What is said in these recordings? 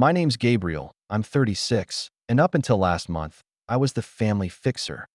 My name's Gabriel, I'm 36, and up until last month, I was the family fixer.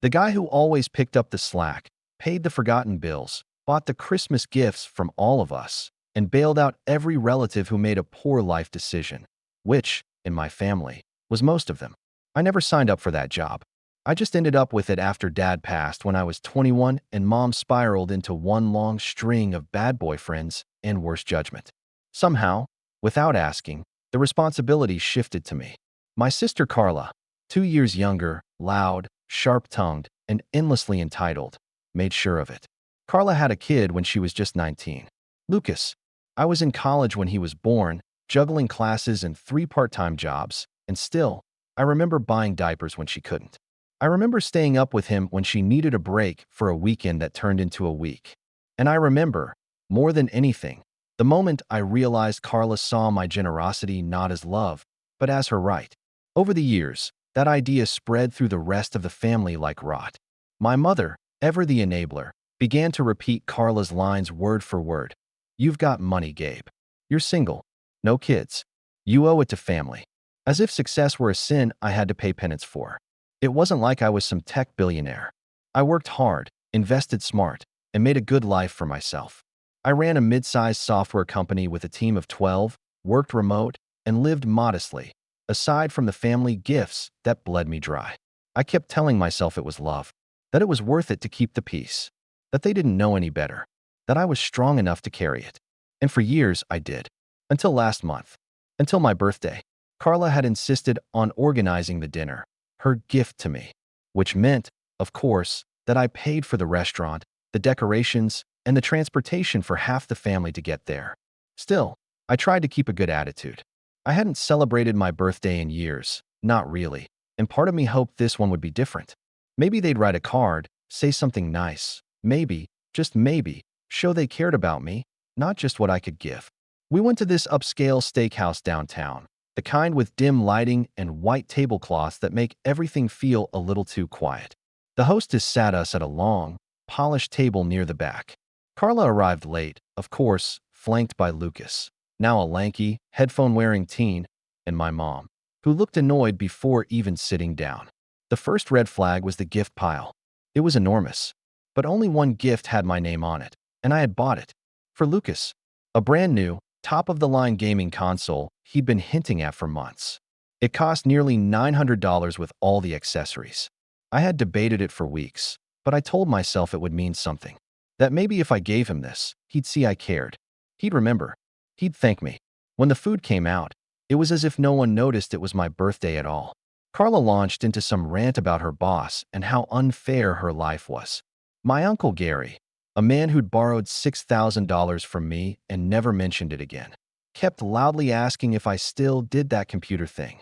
The guy who always picked up the slack, paid the forgotten bills, bought the Christmas gifts from all of us, and bailed out every relative who made a poor life decision, which, in my family, was most of them. I never signed up for that job. I just ended up with it after Dad passed when I was 21 and Mom spiraled into one long string of bad boyfriends and worse judgment. Somehow, without asking, the responsibility shifted to me. My sister Carla, 2 years younger, loud, sharp-tongued, and endlessly entitled, made sure of it. Carla had a kid when she was just 19. Lucas. I was in college when he was born, juggling classes and 3 part-time jobs, and still, I remember buying diapers when she couldn't. I remember staying up with him when she needed a break for a weekend that turned into a week. And I remember, more than anything, the moment I realized Carla saw my generosity not as love, but as her right. Over the years, that idea spread through the rest of the family like rot. My mother, ever the enabler, began to repeat Carla's lines word for word. "You've got money, Gabe. You're single. No kids. You owe it to family." As if success were a sin I had to pay penance for. It wasn't like I was some tech billionaire. I worked hard, invested smart, and made a good life for myself. I ran a mid-sized software company with a team of 12, worked remote, and lived modestly, aside from the family gifts that bled me dry. I kept telling myself it was love, that it was worth it to keep the peace, that they didn't know any better, that I was strong enough to carry it. And for years I did. Until last month. Until my birthday. Carla had insisted on organizing the dinner, her gift to me, which meant, of course, that I paid for the restaurant, the decorations, and the transportation for half the family to get there. Still, I tried to keep a good attitude. I hadn't celebrated my birthday in years, not really, and part of me hoped this one would be different. Maybe they'd write a card, say something nice, maybe, just maybe, show they cared about me, not just what I could give. We went to this upscale steakhouse downtown, the kind with dim lighting and white tablecloths that make everything feel a little too quiet. The hostess sat us at a long, polished table near the back. Carla arrived late, of course, flanked by Lucas, now a lanky, headphone-wearing teen, and my mom, who looked annoyed before even sitting down. The first red flag was the gift pile. It was enormous, but only one gift had my name on it, and I had bought it. For Lucas, a brand new, top-of-the-line gaming console he'd been hinting at for months. It cost nearly $900 with all the accessories. I had debated it for weeks, but I told myself it would mean something. That maybe if I gave him this, he'd see I cared. He'd remember. He'd thank me. When the food came out, it was as if no one noticed it was my birthday at all. Carla launched into some rant about her boss and how unfair her life was. My uncle Gary, a man who'd borrowed $6,000 from me and never mentioned it again, kept loudly asking if I still did that computer thing.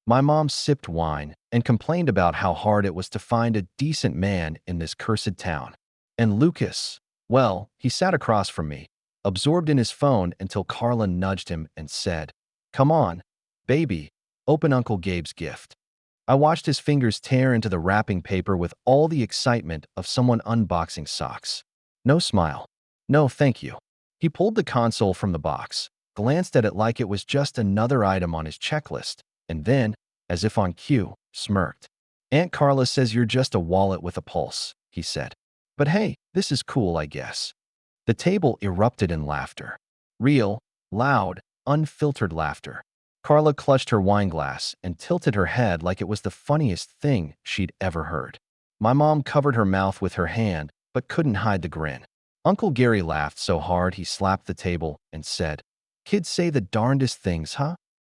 My mom sipped wine and complained about how hard it was to find a decent man in this cursed town. And Lucas, well, he sat across from me, absorbed in his phone until Carla nudged him and said, "Come on, baby, open Uncle Gabe's gift." I watched his fingers tear into the wrapping paper with all the excitement of someone unboxing socks. No smile. No thank you. He pulled the console from the box, glanced at it like it was just another item on his checklist, and then, as if on cue, smirked. "Aunt Carla says you're just a wallet with a pulse," he said. "But hey, this is cool, I guess." The table erupted in laughter. Real, loud, unfiltered laughter. Carla clutched her wine glass and tilted her head like it was the funniest thing she'd ever heard. My mom covered her mouth with her hand, but couldn't hide the grin. Uncle Gary laughed so hard he slapped the table and said, "Kids say the darndest things, huh?"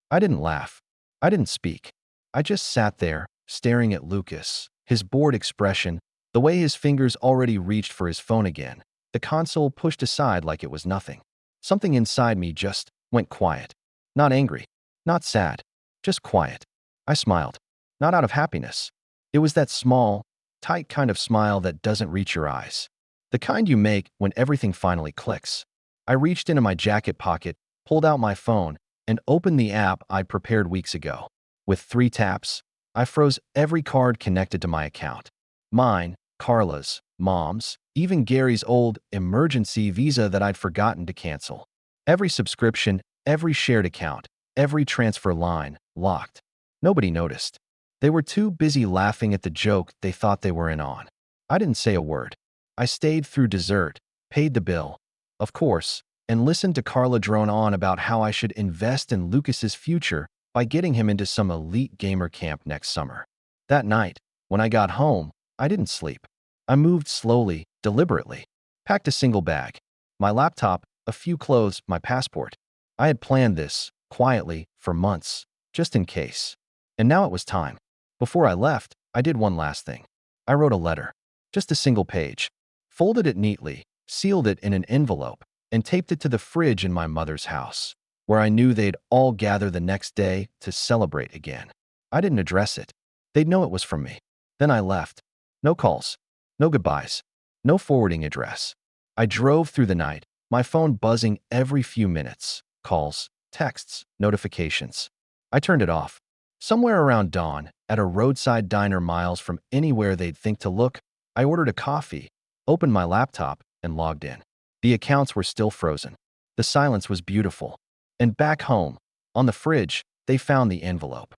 I didn't laugh. I didn't speak. I just sat there, staring at Lucas, his bored expression, the way his fingers already reached for his phone again, the console pushed aside like it was nothing. Something inside me just went quiet. Not angry, not sad, just quiet. I smiled. Not out of happiness. It was that small, tight kind of smile that doesn't reach your eyes. The kind you make when everything finally clicks. I reached into my jacket pocket, pulled out my phone, and opened the app I'd prepared weeks ago. With 3 taps, I froze every card connected to my account. Mine, Carla's, Mom's, even Gary's old emergency visa that I'd forgotten to cancel. Every subscription, every shared account, every transfer line locked. Nobody noticed. They were too busy laughing at the joke they thought they were in on. I didn't say a word. I stayed through dessert, paid the bill, of course, and listened to Carla drone on about how I should invest in Lucas's future by getting him into some elite gamer camp next summer. That night, when I got home, I didn't sleep. I moved slowly, deliberately. Packed a single bag. My laptop, a few clothes, my passport. I had planned this, quietly, for months, just in case. And now it was time. Before I left, I did one last thing. I wrote a letter. Just a single page. Folded it neatly, sealed it in an envelope, and taped it to the fridge in my mother's house, where I knew they'd all gather the next day to celebrate again. I didn't address it. They'd know it was from me. Then I left. No calls. No goodbyes. No forwarding address. I drove through the night, my phone buzzing every few minutes. Calls, texts, notifications. I turned it off. Somewhere around dawn, at a roadside diner miles from anywhere they'd think to look, I ordered a coffee, opened my laptop, and logged in. The accounts were still frozen. The silence was beautiful. And back home, on the fridge, they found the envelope.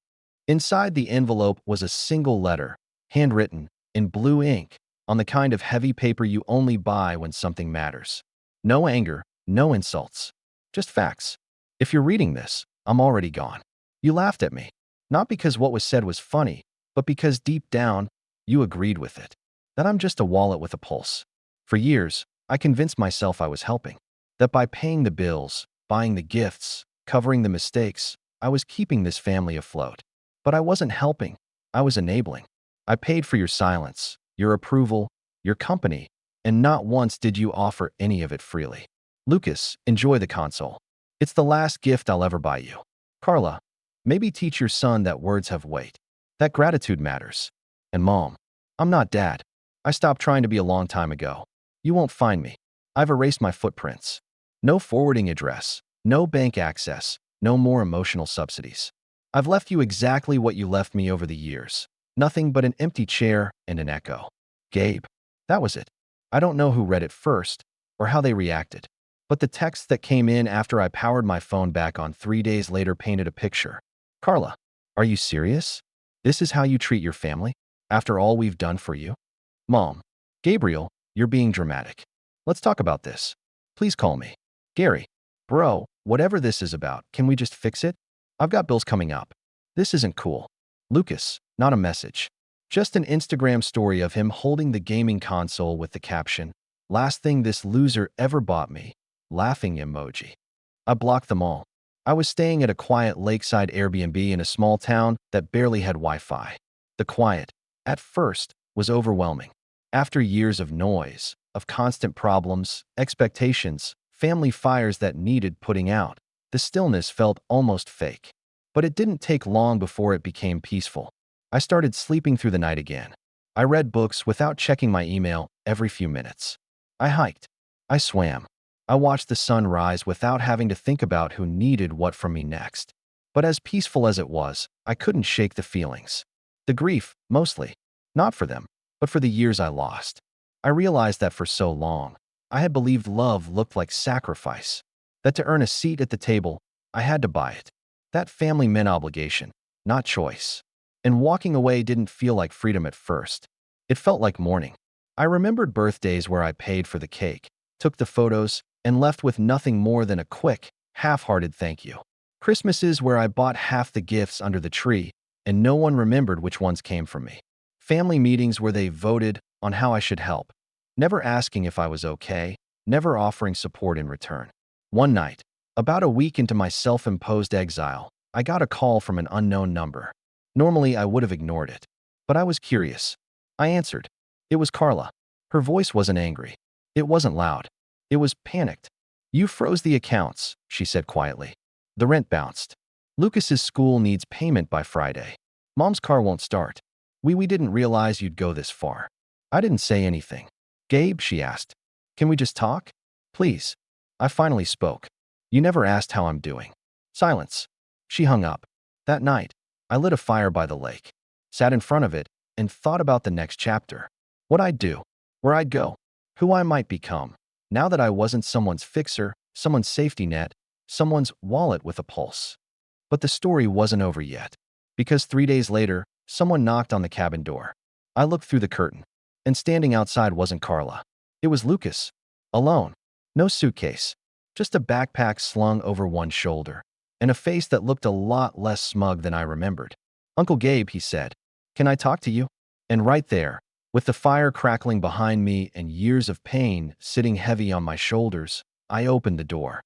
Inside the envelope was a single letter, handwritten, in blue ink, on the kind of heavy paper you only buy when something matters. No anger, no insults. Just facts. If you're reading this, I'm already gone. You laughed at me. Not because what was said was funny, but because deep down, you agreed with it. That I'm just a wallet with a pulse. For years, I convinced myself I was helping. That by paying the bills, buying the gifts, covering the mistakes, I was keeping this family afloat. But I wasn't helping. I was enabling. I paid for your silence, your approval, your company, and not once did you offer any of it freely. Lucas, enjoy the console. It's the last gift I'll ever buy you. Carla, maybe teach your son that words have weight, that gratitude matters. And Mom, I'm not Dad. I stopped trying to be a long time ago. You won't find me. I've erased my footprints. No forwarding address, no bank access, no more emotional subsidies. I've left you exactly what you left me over the years. Nothing but an empty chair and an echo. Gabe. That was it. I don't know who read it first or how they reacted, but the text that came in after I powered my phone back on 3 days later painted a picture. Carla, are you serious? This is how you treat your family? After all we've done for you? Mom, Gabriel, you're being dramatic. Let's talk about this. Please call me. Gary, bro, whatever this is about, can we just fix it? I've got bills coming up. This isn't cool. Lucas, not a message. Just an Instagram story of him holding the gaming console with the caption, "Last thing this loser ever bought me." Laughing emoji. I blocked them all. I was staying at a quiet lakeside Airbnb in a small town that barely had Wi-Fi. The quiet, at first, was overwhelming. After years of noise, of constant problems, expectations, family fires that needed putting out, the stillness felt almost fake. But it didn't take long before it became peaceful. I started sleeping through the night again. I read books without checking my email every few minutes. I hiked. I swam. I watched the sun rise without having to think about who needed what from me next. But as peaceful as it was, I couldn't shake the feelings. The grief, mostly. Not for them, but for the years I lost. I realized that for so long, I had believed love looked like sacrifice. That to earn a seat at the table, I had to buy it. That family meant obligation, not choice. And walking away didn't feel like freedom at first. It felt like mourning. I remembered birthdays where I paid for the cake, took the photos, and left with nothing more than a quick, half-hearted thank you. Christmases where I bought half the gifts under the tree, and no one remembered which ones came from me. Family meetings where they voted on how I should help, never asking if I was okay, never offering support in return. One night, about a week into my self-imposed exile, I got a call from an unknown number. Normally, I would have ignored it, but I was curious. I answered. It was Carla. Her voice wasn't angry. It wasn't loud. It was panicked. "You froze the accounts," she said quietly. "The rent bounced. Lucas's school needs payment by Friday. Mom's car won't start. We didn't realize you'd go this far." I didn't say anything. "Gabe," she asked, "can we just talk? Please." I finally spoke. "You never asked how I'm doing." Silence. She hung up. That night, I lit a fire by the lake, sat in front of it, and thought about the next chapter. What I'd do, where I'd go, who I might become, now that I wasn't someone's fixer, someone's safety net, someone's wallet with a pulse. But the story wasn't over yet. Because 3 days later, someone knocked on the cabin door. I looked through the curtain, and standing outside wasn't Carla. It was Lucas. Alone. No suitcase. Just a backpack slung over one shoulder, and a face that looked a lot less smug than I remembered. "Uncle Gabe," he said, "can I talk to you?" And right there, with the fire crackling behind me and years of pain sitting heavy on my shoulders, I opened the door.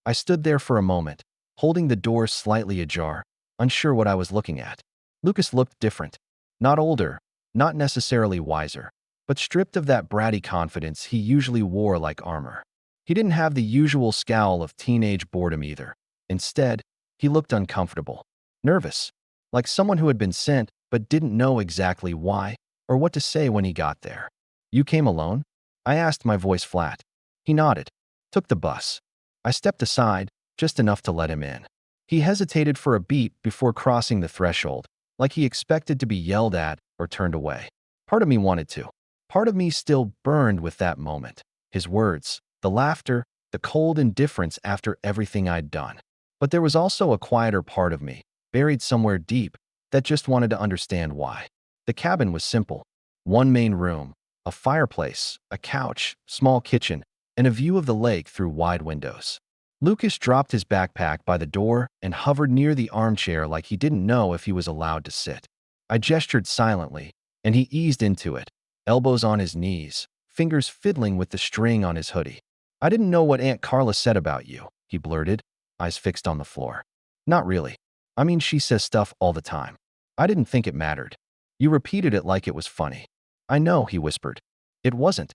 I stood there for a moment, holding the door slightly ajar, unsure what I was looking at. Lucas looked different. Not older, not necessarily wiser, but stripped of that bratty confidence he usually wore like armor. He didn't have the usual scowl of teenage boredom either. Instead, he looked uncomfortable, nervous, like someone who had been sent but didn't know exactly why or what to say when he got there. "You came alone?" I asked, my voice flat. He nodded. "Took the bus." I stepped aside, just enough to let him in. He hesitated for a beat before crossing the threshold, like he expected to be yelled at or turned away. Part of me wanted to. Part of me still burned with that moment. His words, the laughter, the cold indifference after everything I'd done. But there was also a quieter part of me, buried somewhere deep, that just wanted to understand why. The cabin was simple. One main room, a fireplace, a couch, small kitchen, and a view of the lake through wide windows. Lucas dropped his backpack by the door and hovered near the armchair like he didn't know if he was allowed to sit. I gestured silently, and he eased into it, elbows on his knees, fingers fiddling with the string on his hoodie. "I didn't know what Aunt Carla said about you," he blurted, eyes fixed on the floor. "Not really. I mean, she says stuff all the time. I didn't think it mattered. You repeated it like it was funny." "I know," he whispered. "It wasn't."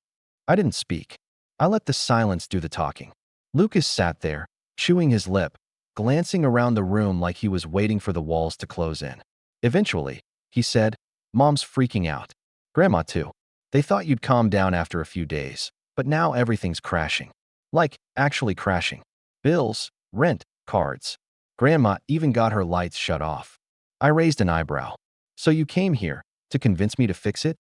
I didn't speak. I let the silence do the talking. Lucas sat there, chewing his lip, glancing around the room like he was waiting for the walls to close in. Eventually, he said, "Mom's freaking out. Grandma too. They thought you'd calm down after a few days, but now everything's crashing. Like, actually crashing. Bills, rent, cards. Grandma even got her lights shut off." I raised an eyebrow. "So you came here to convince me to fix it?"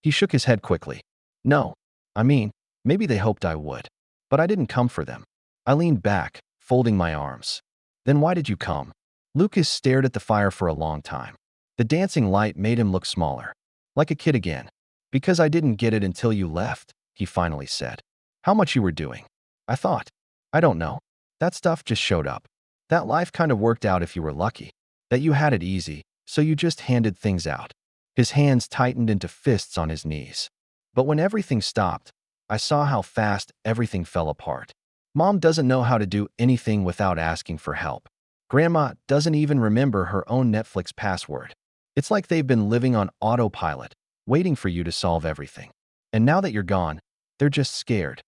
He shook his head quickly. "No. I mean, maybe they hoped I would. But I didn't come for them." I leaned back, folding my arms. "Then why did you come?" Lucas stared at the fire for a long time. The dancing light made him look smaller. Like a kid again. "Because I didn't get it until you left," he finally said. "How much you were doing?" I thought. "I don't know. That stuff just showed up. That life kind of worked out if you were lucky. That you had it easy, so you just handed things out." His hands tightened into fists on his knees. But when everything stopped, I saw how fast everything fell apart. Mom doesn't know how to do anything without asking for help. Grandma doesn't even remember her own Netflix password. It's like they've been living on autopilot, waiting for you to solve everything. And now that you're gone, they're just scared.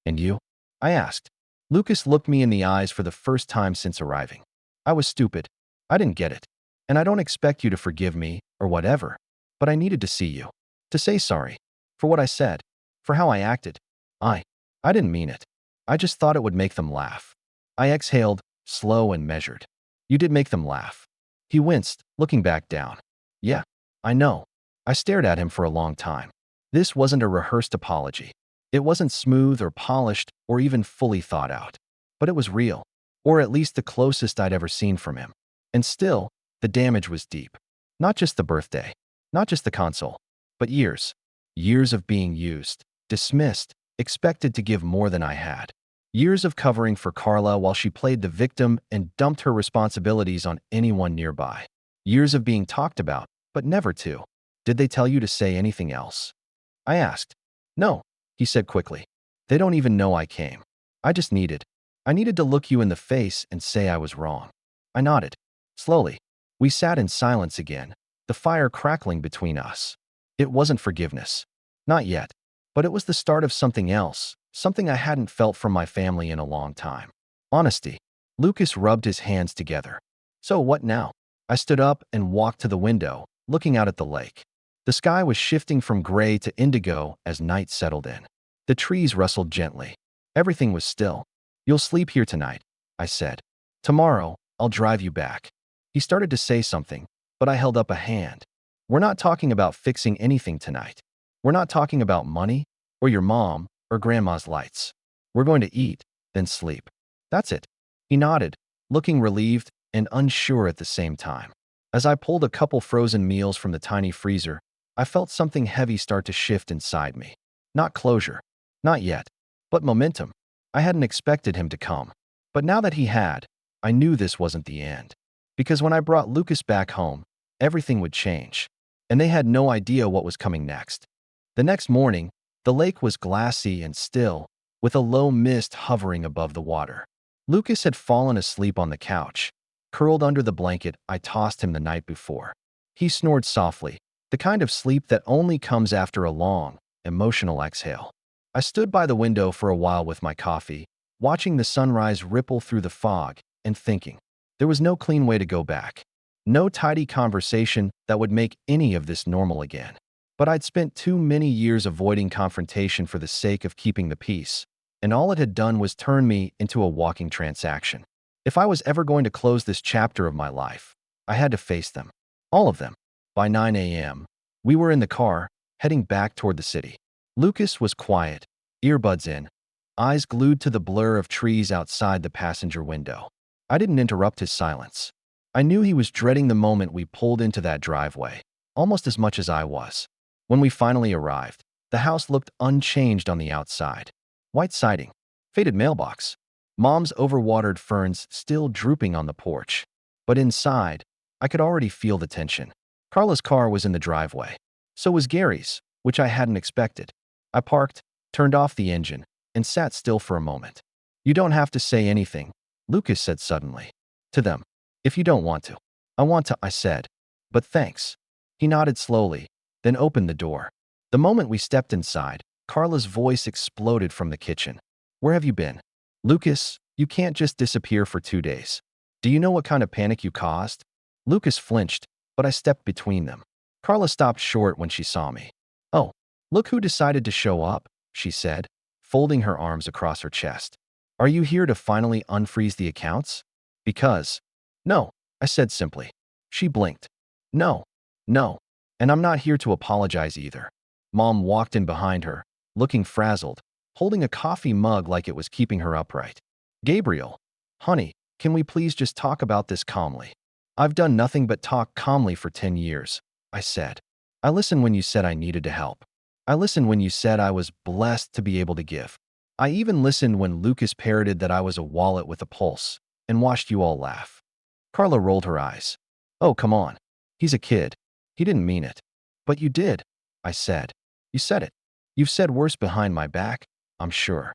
"And you?" I asked. Lucas looked me in the eyes for the first time since arriving. "I was stupid. I didn't get it. And I don't expect you to forgive me or whatever. But I needed to see you. To say sorry. For what I said. For how I acted. I didn't mean it. I just thought it would make them laugh." I exhaled, slow and measured. "You did make them laugh." He winced, looking back down. "Yeah, I know." I stared at him for a long time. This wasn't a rehearsed apology. It wasn't smooth or polished or even fully thought out. But it was real, or at least the closest I'd ever seen from him. And still, the damage was deep. Not just the birthday, not just the console, but years. Years of being used, dismissed, expected to give more than I had. Years of covering for Carla while she played the victim and dumped her responsibilities on anyone nearby. Years of being talked about, but never to. "Did they tell you to say anything else?" I asked. "No," he said quickly. "They don't even know I came. I needed to look you in the face and say I was wrong." I nodded. Slowly, we sat in silence again, the fire crackling between us. It wasn't forgiveness. Not yet. But it was the start of something else, something I hadn't felt from my family in a long time. Honesty. Lucas rubbed his hands together. "So what now?" I stood up and walked to the window, looking out at the lake. The sky was shifting from gray to indigo as night settled in. The trees rustled gently. Everything was still. "You'll sleep here tonight," I said. "Tomorrow, I'll drive you back." He started to say something, but I held up a hand. "We're not talking about fixing anything tonight. We're not talking about money, or your mom, or grandma's lights. We're going to eat, then sleep. That's it." He nodded, looking relieved, and unsure at the same time. As I pulled a couple frozen meals from the tiny freezer, I felt something heavy start to shift inside me. Not closure. Not yet. But momentum. I hadn't expected him to come. But now that he had, I knew this wasn't the end. Because when I brought Lucas back home, everything would change. And they had no idea what was coming next. The next morning, the lake was glassy and still, with a low mist hovering above the water. Lucas had fallen asleep on the couch, curled under the blanket I tossed him the night before. He snored softly, the kind of sleep that only comes after a long, emotional exhale. I stood by the window for a while with my coffee, watching the sunrise ripple through the fog and thinking. There was no clean way to go back. No tidy conversation that would make any of this normal again. But I'd spent too many years avoiding confrontation for the sake of keeping the peace, and all it had done was turn me into a walking transaction. If I was ever going to close this chapter of my life, I had to face them. All of them. By 9 a.m., we were in the car, heading back toward the city. Lucas was quiet, earbuds in, eyes glued to the blur of trees outside the passenger window. I didn't interrupt his silence. I knew he was dreading the moment we pulled into that driveway, almost as much as I was. When we finally arrived, the house looked unchanged on the outside. White siding, faded mailbox, Mom's overwatered ferns still drooping on the porch. But inside, I could already feel the tension. Carla's car was in the driveway. So was Gary's, which I hadn't expected. I parked, turned off the engine, and sat still for a moment. "You don't have to say anything," Lucas said suddenly. "To them. If you don't want to." "I want to," I said. "But thanks." He nodded slowly, then opened the door. The moment we stepped inside, Carla's voice exploded from the kitchen. "Where have you been? Lucas, you can't just disappear for 2 days. Do you know what kind of panic you caused?" Lucas flinched, but I stepped between them. Carla stopped short when she saw me. "Oh, look who decided to show up," she said, folding her arms across her chest. "Are you here to finally unfreeze the accounts?" "Because..." "No," I said simply. She blinked. "No, no. And I'm not here to apologize either." Mom walked in behind her, looking frazzled, holding a coffee mug like it was keeping her upright. "Gabriel, honey, can we please just talk about this calmly?" "I've done nothing but talk calmly for 10 years, I said. "I listened when you said I needed to help. I listened when you said I was blessed to be able to give. I even listened when Lucas parroted that I was a wallet with a pulse, and watched you all laugh." Carla rolled her eyes. "Oh, come on. He's a kid. He didn't mean it." "But you did," I said. "You said it. You've said worse behind my back, I'm sure."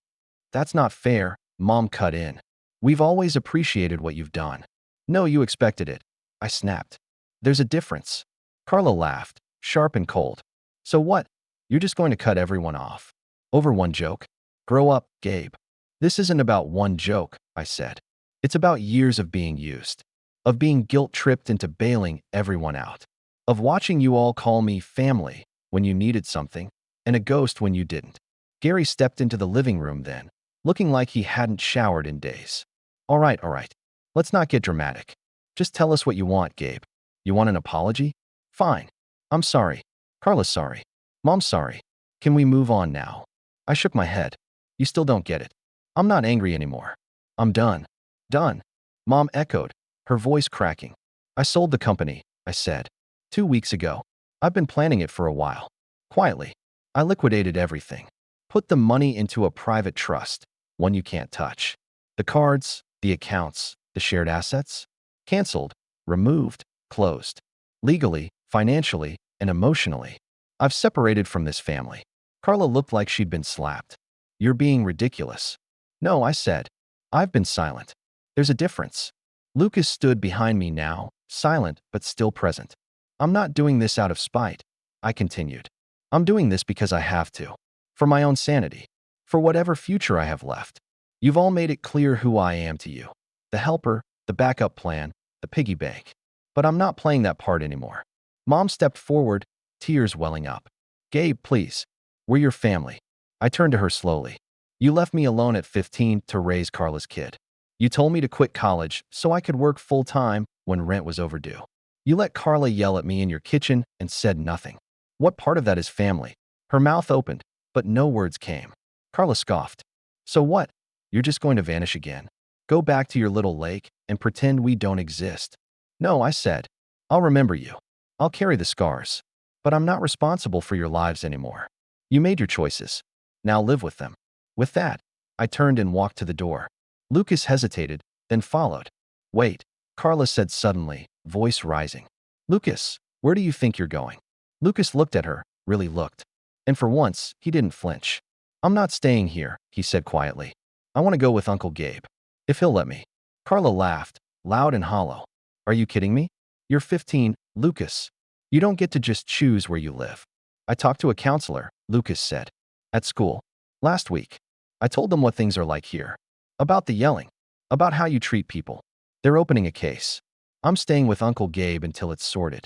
"That's not fair," Mom cut in. "We've always appreciated what you've done." "No, you expected it," I snapped. "There's a difference." Carla laughed, sharp and cold. "So what? You're just going to cut everyone off? Over one joke? Grow up, Gabe." "This isn't about one joke," I said. "It's about years of being used. Of being guilt-tripped into bailing everyone out. Of watching you all call me family when you needed something, and a ghost when you didn't." Gary stepped into the living room then, looking like he hadn't showered in days. All right. Let's not get dramatic. Just tell us what you want, Gabe. You want an apology? Fine. I'm sorry. Carla's sorry. Mom's sorry. Can we move on now?" I shook my head. "You still don't get it. I'm not angry anymore. I'm done." "Done?" Mom echoed, her voice cracking. "I sold the company," I said. 2 weeks ago. I've been planning it for a while. Quietly. I liquidated everything. Put the money into a private trust, one you can't touch. The cards, the accounts, the shared assets? Canceled, removed, closed. Legally, financially, and emotionally. I've separated from this family." Carla looked like she'd been slapped. "You're being ridiculous." "No," I said. "I've been silent. There's a difference." Lucas stood behind me now, silent but still present. "I'm not doing this out of spite," I continued. "I'm doing this because I have to. For my own sanity. For whatever future I have left. You've all made it clear who I am to you. The helper, the backup plan, the piggy bank. But I'm not playing that part anymore." Mom stepped forward, tears welling up. "Gabe, please. We're your family." I turned to her slowly. "You left me alone at 15 to raise Carla's kid. You told me to quit college so I could work full-time when rent was overdue. You let Carla yell at me in your kitchen and said nothing. What part of that is family?" Her mouth opened, but no words came. Carla scoffed. "So what? You're just going to vanish again?" Go back to your little lake and pretend we don't exist. No, I said. I'll remember you. I'll carry the scars. But I'm not responsible for your lives anymore. You made your choices. Now live with them. With that, I turned and walked to the door. Lucas hesitated, then followed. Wait, Carla said suddenly, voice rising. Lucas, where do you think you're going? Lucas looked at her, really looked. And for once, he didn't flinch. I'm not staying here, he said quietly. I want to go with Uncle Gabe. If he'll let me. Carla laughed, loud and hollow. Are you kidding me? You're 15, Lucas. You don't get to just choose where you live. I talked to a counselor, Lucas said. At school. Last week. I told them what things are like here. About the yelling. About how you treat people. They're opening a case. I'm staying with Uncle Gabe until it's sorted.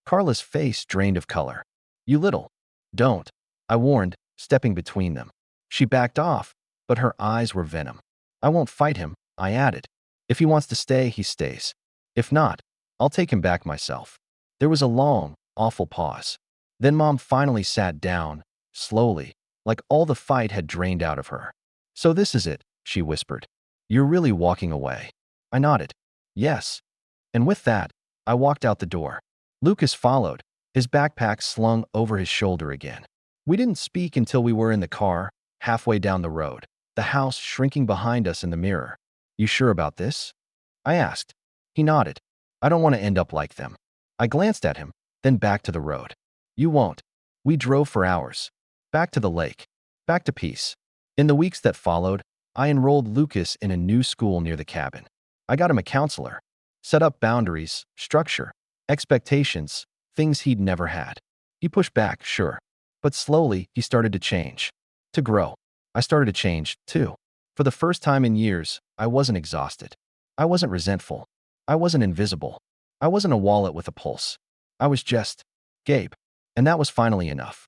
Carla's face drained of color. You little. Don't. I warned, stepping between them. She backed off, but her eyes were venom. I won't fight him, I added. If he wants to stay, he stays. If not, I'll take him back myself. There was a long, awful pause. Then Mom finally sat down, slowly, like all the fight had drained out of her. So this is it, she whispered. You're really walking away. I nodded. Yes. And with that, I walked out the door. Lucas followed, his backpack slung over his shoulder again. We didn't speak until we were in the car, halfway down the road, the house shrinking behind us in the mirror. You sure about this? I asked. He nodded. I don't want to end up like them. I glanced at him, then back to the road. You won't. We drove for hours. Back to the lake. Back to peace. In the weeks that followed, I enrolled Lucas in a new school near the cabin. I got him a counselor. Set up boundaries, structure, expectations, things he'd never had. He pushed back, sure. But slowly, he started to change. To grow. I started to change, too. For the first time in years, I wasn't exhausted. I wasn't resentful. I wasn't invisible. I wasn't a wallet with a pulse. I was just Gabe. And that was finally enough.